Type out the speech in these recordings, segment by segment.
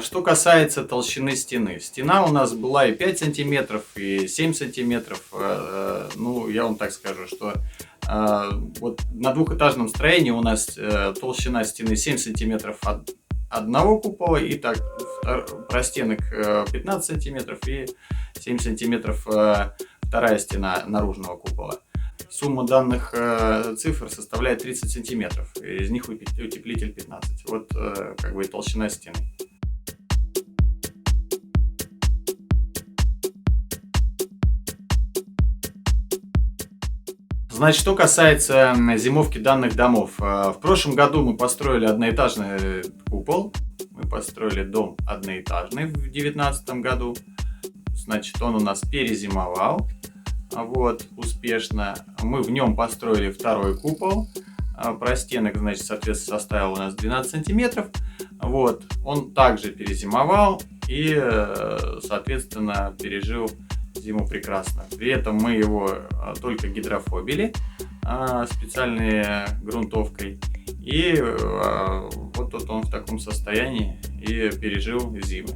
Что касается толщины стены. Стена у нас была и 5 сантиметров, и 7 сантиметров. Ну, я вам так скажу, что вот на двухэтажном строении у нас толщина стены 7 сантиметров от одного купола, и так простенок 15 сантиметров и 7 сантиметров вторая стена наружного купола. Сумма данных цифр составляет 30 сантиметров, из них утеплитель 15. Вот как бы толщина стены. Значит, что касается зимовки данных домов. В прошлом году мы построили одноэтажный купол. Мы построили дом одноэтажный в 2019 году. Значит, он у нас перезимовал. Вот, успешно. Мы в нем построили второй купол. Простенок, значит, соответственно, составил у нас 12 сантиметров. Вот, он также перезимовал и, соответственно, пережил зиму прекрасно. При этом мы его только гидрофобили специальной грунтовкой. И вот тут он в таком состоянии и пережил зиму.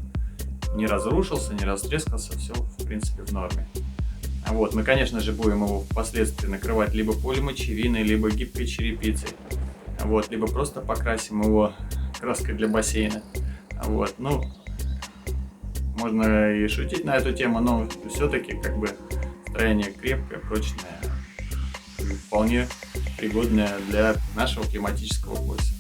Не разрушился, не растрескался, все в принципе в норме. Вот, мы, конечно же, будем его впоследствии накрывать либо полимочевиной, либо гибкой черепицей. Вот, либо просто покрасим его краской для бассейна. Вот, ну, можно и шутить на эту тему, но все-таки как бы строение крепкое, прочное, вполне пригодное для нашего климатического пояса.